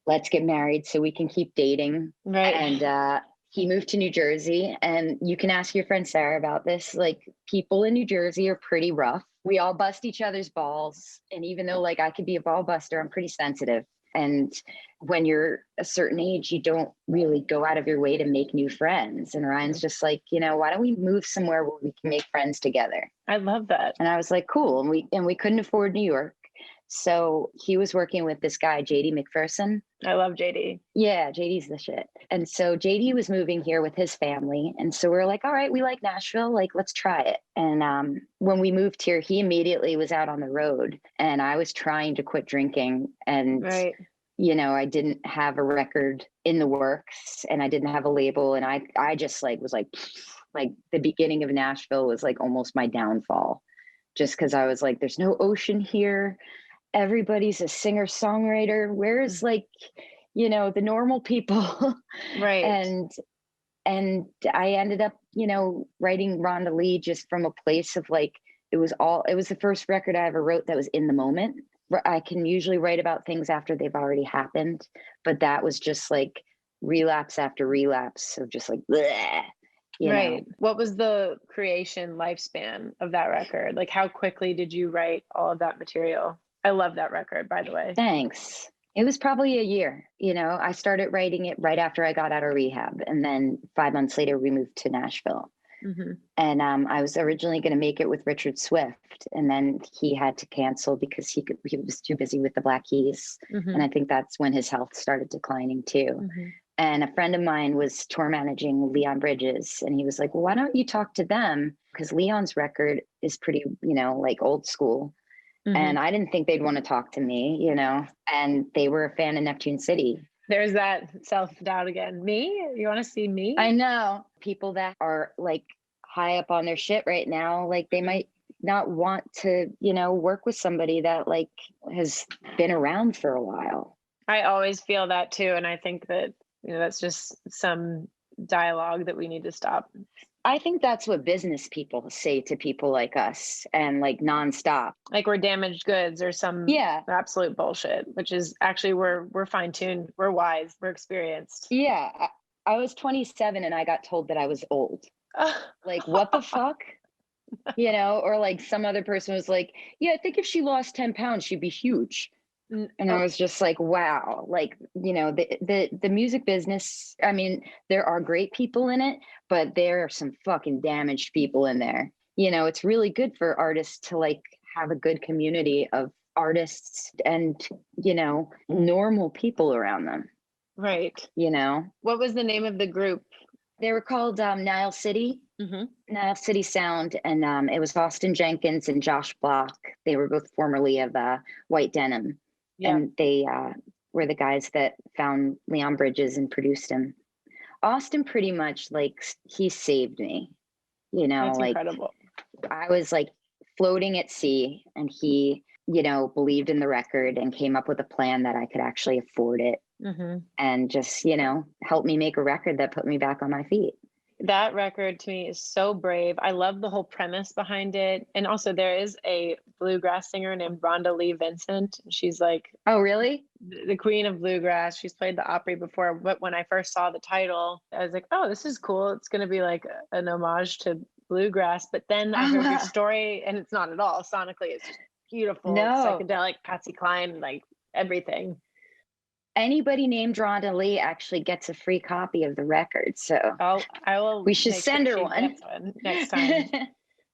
S2: let's get married so we can keep dating.
S1: Right.
S2: And he moved to New Jersey, and you can ask your friend Sarah about this. Like, people in New Jersey are pretty rough. We all bust each other's balls. And even though like I could be a ball buster, I'm pretty sensitive. And when you're a certain age, you don't really go out of your way to make new friends. And Ryan's just like, why don't we move somewhere where we can make friends together?
S1: I love that.
S2: And I was like, cool. And we couldn't afford New York. So he was working with this guy, JD McPherson.
S1: I love JD.
S2: Yeah, JD's the shit. And so JD was moving here with his family. And so we're like, all right, we like Nashville. Like, let's try it. And when we moved here, he immediately was out on the road. And I was trying to quit drinking. And,
S1: right.
S2: I didn't have a record in the works and I didn't have a label. And I just like was like the beginning of Nashville was like almost my downfall, just because I was like, there's no ocean here. Everybody's a singer-songwriter. Where's like, the normal people?
S1: Right.
S2: And I ended up, writing Rhonda Lee just from a place of like, it was the first record I ever wrote that was in the moment. I can usually write about things after they've already happened, but that was just like relapse after relapse of just like, bleh,
S1: Right. What was the creation lifespan of that record? Like, how quickly did you write all of that material? I love that record, by the way.
S2: Thanks. It was probably a year. I started writing it right after I got out of rehab. And then 5 months later, we moved to Nashville.
S1: Mm-hmm.
S2: And I was originally going to make it with Richard Swift. And then he had to cancel because he was too busy with the Black Keys.
S1: Mm-hmm.
S2: And I think that's when his health started declining too.
S1: Mm-hmm.
S2: And a friend of mine was tour managing Leon Bridges. And he was like, well, why don't you talk to them? Because Leon's record is pretty, like old school.
S1: Mm-hmm.
S2: And I didn't think they'd want to talk to me, and they were a fan of Neptune City.
S1: There's that self-doubt again. Me? You want to see me?
S2: I know people that are like high up on their shit right now, like they might not want to, work with somebody that like has been around for a while.
S1: I always feel that too. And I think that, that's just some dialogue that we need to stop.
S2: I think that's what business people say to people like us and like nonstop.
S1: Like we're damaged goods or some absolute bullshit, which is actually we're fine-tuned, we're wise, we're experienced.
S2: Yeah. I was 27 and I got told that I was old. Like, what the fuck? Or like some other person was like, yeah, I think if she lost 10 pounds, she'd be huge. And I was just like, wow, like, the music business, I mean, there are great people in it, but there are some fucking damaged people in there. It's really good for artists to like have a good community of artists and, normal people around them.
S1: Right. What was the name of the group?
S2: They were called Nile City.
S1: Mm-hmm.
S2: Nile City Sound. And it was Austin Jenkins and Josh Block. They were both formerly of White Denim. Yeah. And they were the guys that found Leon Bridges and produced him. Austin pretty much like he saved me,
S1: That's
S2: like
S1: incredible.
S2: I was like floating at sea and he, believed in the record and came up with a plan that I could actually afford it. Mm-hmm. And just, helped me make a record that put me back on my feet.
S1: That record to me is so brave. I love the whole premise behind it. And also there is a bluegrass singer named Rhonda Lee Vincent. She's like,
S2: oh, really?
S1: The queen of bluegrass. She's played the Opry before. But when I first saw the title, I was like, oh, this is cool. It's going to be like an homage to bluegrass. But then I heard your story and it's not at all. Sonically, it's just beautiful. No. Psychedelic, Patsy Cline, like everything.
S2: Anybody named Rhonda Lee actually gets a free copy of the record. So
S1: I will.
S2: We should send her one
S1: next time.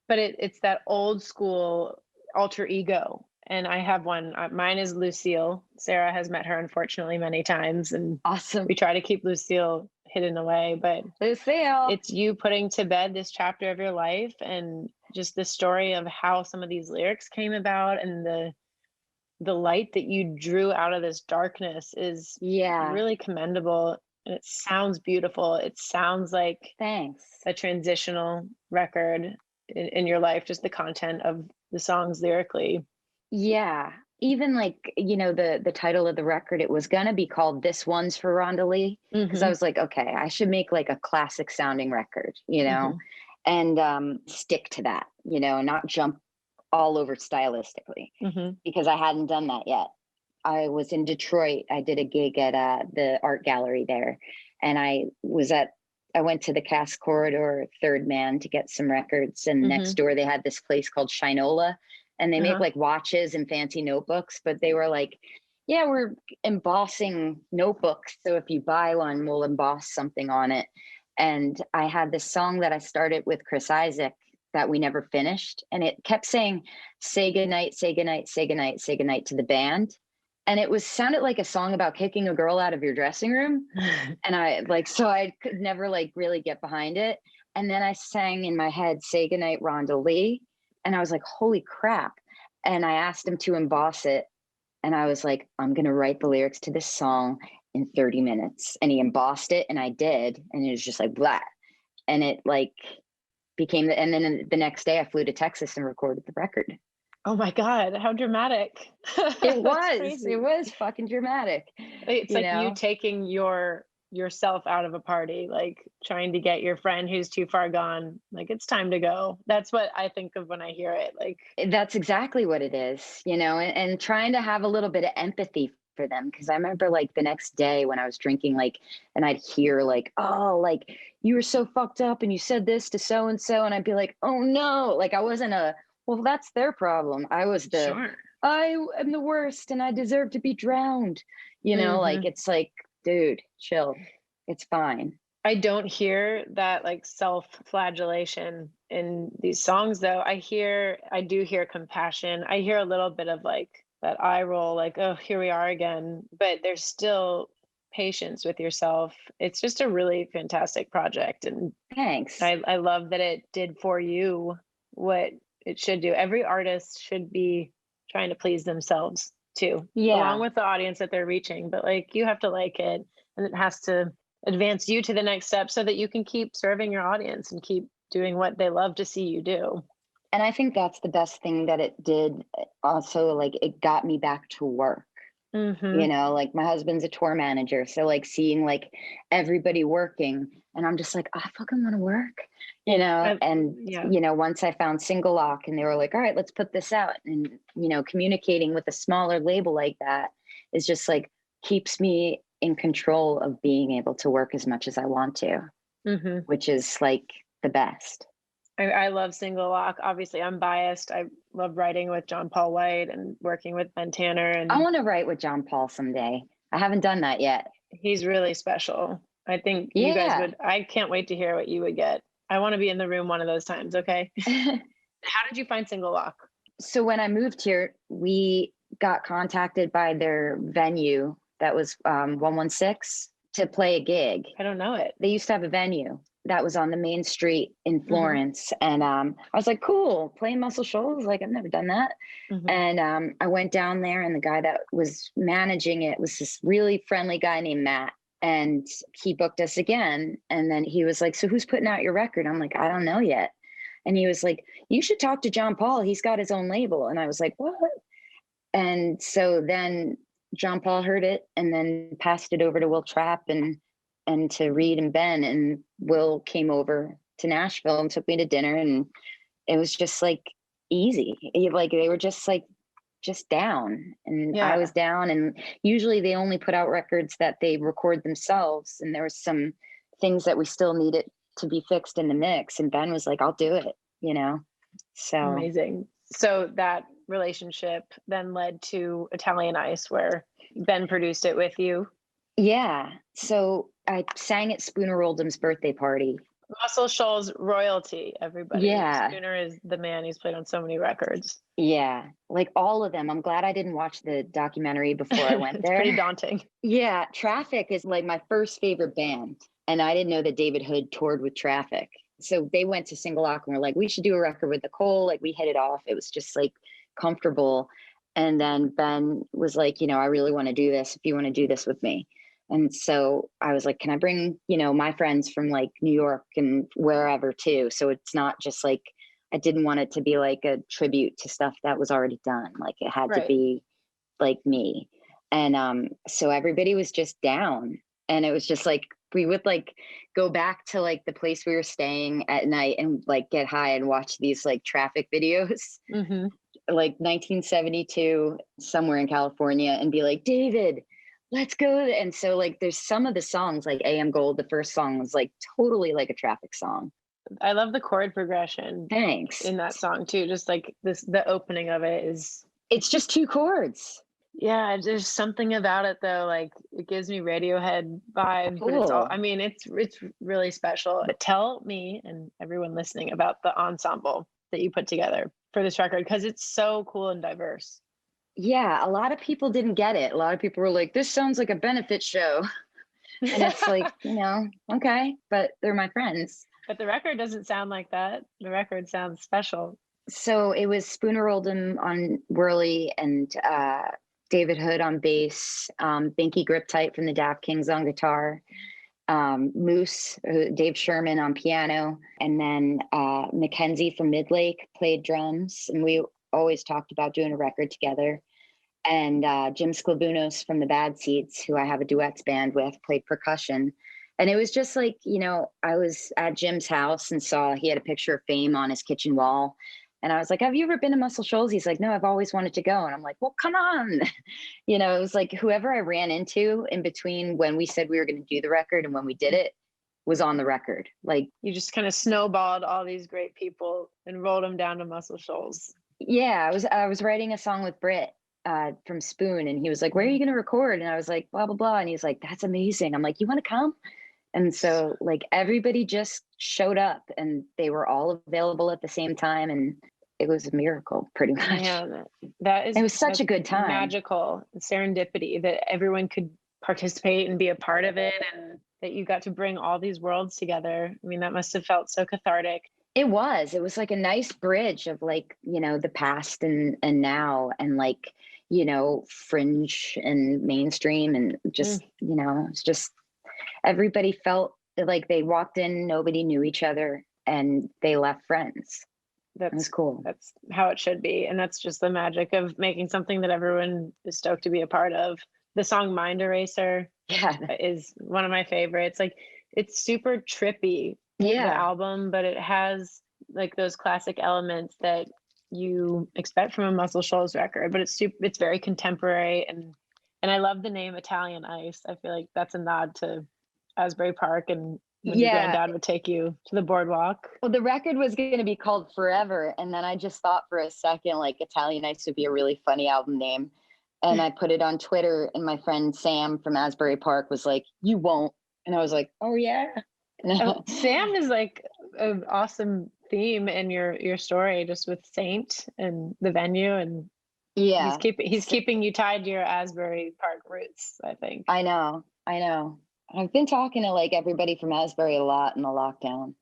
S1: But it's that old school alter ego, and I have one. Mine is Lucille. Sarah has met her unfortunately many times, and
S2: awesome.
S1: We try to keep Lucille hidden away, but
S2: Lucille,
S1: it's you putting to bed this chapter of your life, and just the story of how some of these lyrics came about, and the light that you drew out of this darkness is really commendable. And it sounds beautiful. It sounds like
S2: thanks
S1: a transitional record in your life, just the content of the songs lyrically.
S2: Yeah. Even like, the title of the record, it was going to be called This One's for Rhonda Lee. Because I was like, okay, I should make like a classic sounding record, and stick to that, not jump all over stylistically, because I hadn't done that yet. I was in Detroit. I did a gig at the art gallery there, and I went to the Cass Corridor Third Man to get some records, and next door they had this place called Shinola, and they make like watches and fancy notebooks, but they were like, yeah, we're embossing notebooks, so if you buy one, we'll emboss something on it. And I had this song that I started with Chris Isaac that we never finished. And it kept saying, say goodnight, say goodnight, say goodnight, say goodnight to the band. And it sounded like a song about kicking a girl out of your dressing room. And so I could never really get behind it. And then I sang in my head, say goodnight, Rhonda Lee. And I was like, holy crap. And I asked him to emboss it. And I was like, I'm going to write the lyrics to this song in 30 minutes. And he embossed it, and I did. And it was just like, blah. And it like became and then the next day I flew to Texas and recorded the record.
S1: Oh my God, how dramatic.
S2: It
S1: That's
S2: was,
S1: crazy.
S2: it was fucking dramatic.
S1: It's
S2: You
S1: like you
S2: know?
S1: taking yourself out of a party, like trying to get your friend who's too far gone, like it's time to go. That's what I think of when I hear it. Like
S2: That's exactly what it is, you know, and trying to have a little bit of empathy for them. Cause I remember like the next day when I was drinking, like, and I'd hear like, oh, like you were so fucked up and you said this to so and so. And I'd be like, oh no, like I wasn't well, that's their problem. I was
S1: sure.
S2: I am the worst and I deserve to be drowned. You know, like
S1: Mhm.
S2: it's like, dude, chill. It's fine.
S1: I don't hear that like self-flagellation in these songs though. I do hear compassion. I hear a little bit of like that eye roll, like, oh, here we are again. But there's still patience with yourself. It's just a really fantastic project. And
S2: Thanks.
S1: I love that it did for you what it should do. Every artist should be trying to please themselves too, along
S2: Yeah.
S1: with the audience that they're reaching. But like you have to like it, and it has to advance you to the next step so that you can keep serving your audience and keep doing what they love to see you do.
S2: And I think that's the best thing that it did. Also, like it got me back to work. You
S1: Mm-hmm.
S2: know, like my husband's a tour manager. So like seeing like everybody working and I'm just like, I fucking want to work, you know? And,
S1: Yeah.
S2: you know, once I found Single Lock and they were like, all right, let's put this out. And, you know, communicating with a smaller label like that is just like keeps me in control of being able to work as much as I want to,
S1: Mm-hmm.
S2: which is like the best.
S1: I love Single Lock. Obviously, I'm biased. I love writing with John Paul White and working with Ben Tanner,
S2: I
S1: and
S2: want to write with John Paul someday. I haven't done that yet.
S1: he's really special. I think you guys
S2: Yeah.
S1: would, I can't wait to hear what you would get. I want to be in the room one of those times, okay? How did you find Single Lock?
S2: So when I moved here, we got contacted by their venue that was 116 to play a gig.
S1: I don't know it.
S2: They used to have a venue that was on the main street in
S1: Mm-hmm.
S2: Florence. And I was like, cool, playing Muscle Shoals. Like, I've never done that.
S1: Mm-hmm.
S2: And I went down there, and the guy that was managing it was this really friendly guy named Matt. And he booked us again. And then he was like, so who's putting out your record? I'm like, I don't know yet. And he was like, you should talk to John Paul. He's got his own label. And I was like, what? And so then John Paul heard it and then passed it over to Will Trapp and to Reed and Ben. And Will came over to Nashville and took me to dinner. And it was just like easy. Like they were just like, just down. And
S1: Yeah.
S2: I was down. And usually they only put out records that they record themselves. And there was some things that we still needed to be fixed in the mix. And Ben was like, I'll do it, you know? So
S1: Amazing. So that relationship then led to Italian Ice, where Ben produced it with you.
S2: yeah. So I sang at Spooner Oldham's birthday party.
S1: Muscle Shoals royalty, everybody.
S2: Yeah.
S1: Spooner is the man. He's played on so many records.
S2: Yeah. Like all of them. I'm glad I didn't watch the documentary before I went
S1: It's
S2: there.
S1: pretty daunting.
S2: Yeah. Traffic is like my first favorite band. And I didn't know that David Hood toured with Traffic. So they went to Single Lock and were like, we should do a record with Nicole. Like we hit it off. It was just like comfortable. And then Ben was like, you know, I really want to do this if you want to do this with me. And so I was like, can I bring, you know, my friends from like New York and wherever too? So it's not just like, I didn't want it to be like a tribute to stuff that was already done. Like it had to be like me. And so everybody was just down. And it was just like, we would like go back to like the place we were staying at night and like get high and watch these like Traffic videos,
S1: Mm-hmm.
S2: like 1972 somewhere in California, and be like, David, let's go. And so like there's some of the songs like AM Gold, the first song was like totally like a Traffic song.
S1: I love the chord progression.
S2: Thanks.
S1: In that song too. Just like this, the opening of it is.
S2: It's just two chords.
S1: Yeah, there's something about it though. Like it gives me Radiohead vibes, but it's all.
S2: Cool.
S1: I mean, it's really special. But tell me and everyone listening about the ensemble that you put together for this record, because it's so cool and diverse.
S2: Yeah, a lot of people didn't get it. A lot of people were like, this sounds like a benefit show. And it's like, you know, okay, but they're my friends.
S1: But the record doesn't sound like that. The record sounds special.
S2: So it was Spooner Oldham on Whirly and David Hood on bass, Binky Griptite from the Daft Kings on guitar, Moose, Dave Sherman on piano, and then Mackenzie from Midlake played drums. And we always talked about doing a record together. And Jim Sclavunos from the Bad Seeds, who I have a duets band with, played percussion. And it was just like, you know, I was at Jim's house and saw he had a picture of Fame on his kitchen wall. And I was like, have you ever been to Muscle Shoals? He's like, no, I've always wanted to go. And I'm like, well, come on. You know, it was like whoever I ran into in between when we said we were going to do the record and when we did it was on the record. Like,
S1: you just kind of snowballed all these great people and rolled them down to Muscle Shoals.
S2: Yeah, I was writing a song with Britt from Spoon, and he was like, where are you going to record? And I was like, blah, blah, blah. And he's like, that's amazing. I'm like, you want to come? And so like everybody just showed up and they were all available at the same time. And it was a miracle pretty much.
S1: Yeah, it was
S2: such a good time.
S1: Magical serendipity that everyone could participate and be a part of it. And that you got to bring all these worlds together. I mean, that must have felt so cathartic.
S2: It was like a nice bridge of like, you know, the past and now, and like, you know, fringe and mainstream, and just, you know, it's just, everybody felt like they walked in, nobody knew each other, and they left friends. That's cool.
S1: That's how it should be. And that's just the magic of making something that everyone is stoked to be a part of. The song Mind Eraser is one of my favorites. Like, it's super trippy, the album, but it has like those classic elements that you expect from a Muscle Shoals record, but it's very contemporary. And I love the name Italian Ice. I feel like that's a nod to Asbury Park and when your granddad would take you to the boardwalk.
S2: Well, the record was going to be called Forever. And then I just thought for a second, like, Italian Ice would be a really funny album name. And I put it on Twitter, and my friend Sam from Asbury Park was like, you won't. And I was like, oh yeah.
S1: Sam is like an awesome theme in your story, just with Saint and the venue, and he's keeping you tied to your Asbury Park roots, I think.
S2: I know. I've been talking to like everybody from Asbury a lot in the lockdown,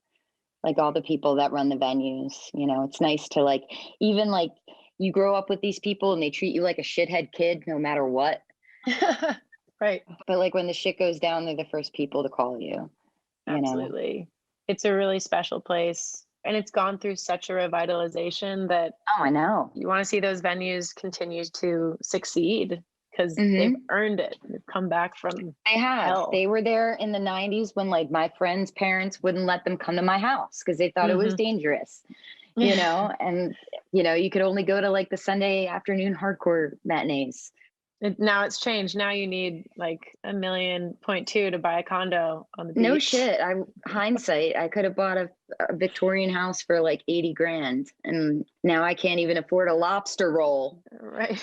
S2: like all the people that run the venues. You know, it's nice to like, even like you grow up with these people and they treat you like a shithead kid no matter what.
S1: Right.
S2: But like when the shit goes down, they're the first people to call you.
S1: Absolutely. Know? It's a really special place. And it's gone through such a revitalization that
S2: I know.
S1: You want to see those venues continue to succeed because they've earned it. They've come back from hell.
S2: They were there in the 90s when like my friends' parents wouldn't let them come to my house because they thought it was dangerous. You know, and you know, you could only go to like the Sunday afternoon hardcore matinees.
S1: Now it's changed. Now you need like $1.2 million to buy a condo on the beach.
S2: No shit. Hindsight, I could have bought a Victorian house for like 80 grand, and now I can't even afford a lobster roll.
S1: Right.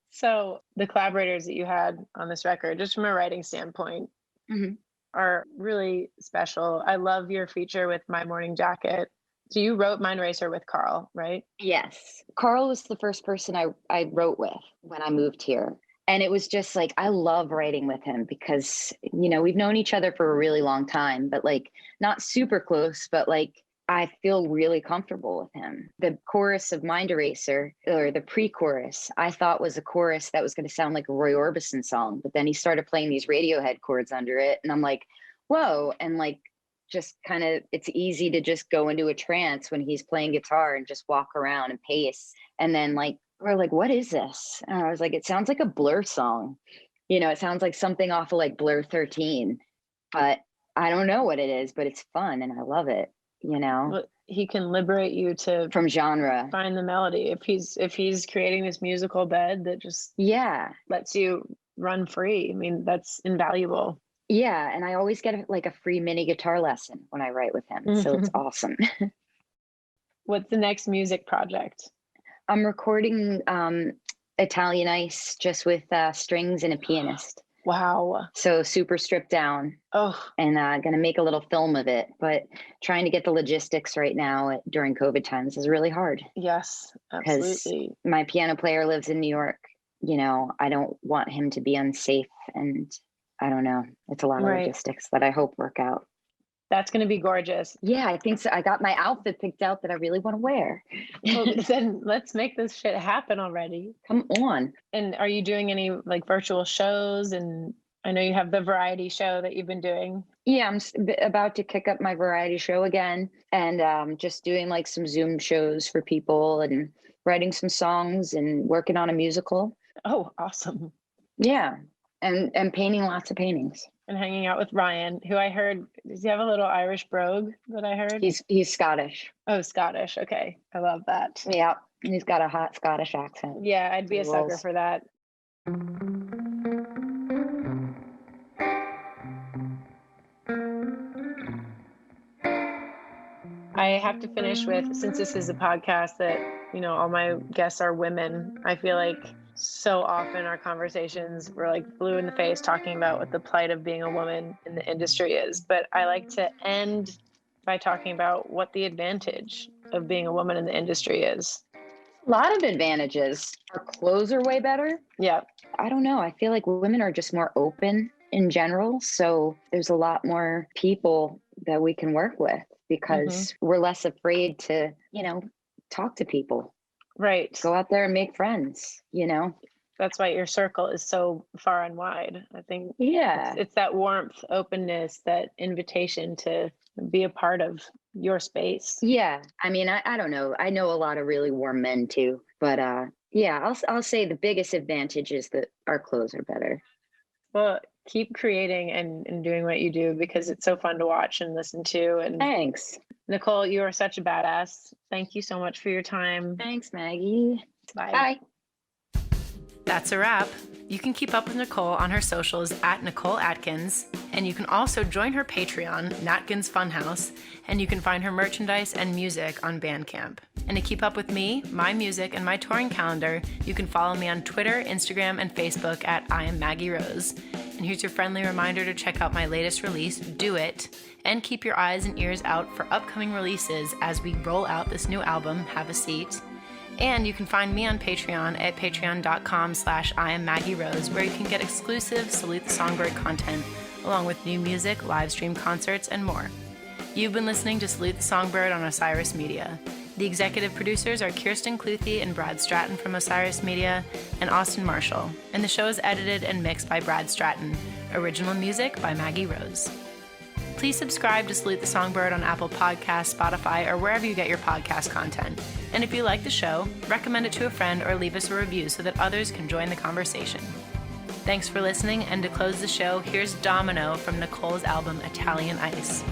S1: So the collaborators that you had on this record, just from a writing standpoint, are really special. I love your feature with My Morning Jacket. So you wrote Mind Racer with Carl, right?
S2: Yes. Carl was the first person I wrote with when I moved here. And it was just like, I love writing with him because, you know, we've known each other for a really long time, but like not super close, but like I feel really comfortable with him. The chorus of Mind Eraser, or the pre-chorus, I thought was a chorus that was going to sound like a Roy Orbison song, but then he started playing these Radiohead chords under it. And I'm like, whoa. And like, just kind of, it's easy to just go into a trance when he's playing guitar and just walk around and pace. And then like, we're like, what is this? And I was like, it sounds like a Blur song. You know, it sounds like something off of like Blur 13, but I don't know what it is, but it's fun and I love it, you know?
S1: Well, he can liberate you
S2: from genre.
S1: Find the melody. If he's creating this musical bed that just lets you run free. I mean, that's invaluable.
S2: Yeah, and I always get like a free mini guitar lesson when I write with him, so it's awesome.
S1: What's the next music project?
S2: I'm recording Italian Ice just with strings and a pianist.
S1: Wow.
S2: So super stripped down.
S1: Oh.
S2: And gonna make a little film of it, but trying to get the logistics right now during COVID times is really hard.
S1: Yes, absolutely.
S2: My piano player lives in New York. You know, I don't want him to be unsafe, and I don't know. It's a lot of logistics that I hope work out.
S1: That's going to be gorgeous.
S2: Yeah, I think so. I got my outfit picked out that I really want to wear.
S1: Well, then let's make this shit happen already.
S2: Come on.
S1: And are you doing any like virtual shows? And I know you have the variety show that you've been doing.
S2: Yeah, I'm about to kick up my variety show again, and just doing like some Zoom shows for people and writing some songs and working on a musical.
S1: Oh, awesome.
S2: Yeah, and painting lots of paintings.
S1: And hanging out with Ryan, who I heard, does he have a little Irish brogue that I heard?
S2: He's Scottish.
S1: Oh, Scottish. Okay. I love that.
S2: Yeah, he's got a hot Scottish accent.
S1: Yeah, I'd be a sucker for that. I have to finish with, since this is a podcast that, you know, all my guests are women, I feel like so often our conversations we're like blue in the face talking about what the plight of being a woman in the industry is. But I like to end by talking about what the advantage of being a woman in the industry is.
S2: A lot of advantages. Our clothes are way better.
S1: Yeah.
S2: I don't know. I feel like women are just more open in general. So there's a lot more people that we can work with because we're less afraid to, you know, talk to people.
S1: Right.
S2: Go out there and make friends, you know?
S1: That's why your circle is so far and wide. I think it's that warmth, openness, that invitation to be a part of your space.
S2: Yeah. I mean, I don't know. I know a lot of really warm men too, but yeah, I'll say the biggest advantage is that our clothes are better.
S1: Well, keep creating and doing what you do because it's so fun to watch and listen to. And
S2: thanks.
S1: Nicole, you are such a badass. Thank you so much for your time.
S2: Thanks, Maggie.
S1: Bye.
S2: Bye.
S1: That's a wrap. You can keep up with Nicole on her socials at Nicole Atkins, and you can also join her Patreon, Natkins Funhouse, and you can find her merchandise and music on Bandcamp. And to keep up with me, my music, and my touring calendar, you can follow me on Twitter, Instagram, and Facebook at I Am Maggie Rose. And here's your friendly reminder to check out my latest release, Do It, and keep your eyes and ears out for upcoming releases as we roll out this new album, Have a Seat. And you can find me on Patreon at patreon.com/IamMaggieRose, where you can get exclusive Salute the Songbird content, along with new music, live stream concerts, and more. You've been listening to Salute the Songbird on Osiris Media. The executive producers are Kirsten Cluthy and Brad Stratton from Osiris Media, and Austin Marshall. And the show is edited and mixed by Brad Stratton. Original music by Maggie Rose. Please subscribe to Salute the Songbird on Apple Podcasts, Spotify, or wherever you get your podcast content. And if you like the show, recommend it to a friend or leave us a review so that others can join the conversation. Thanks for listening, and to close the show, here's Domino from Nicole's album Italian Ice.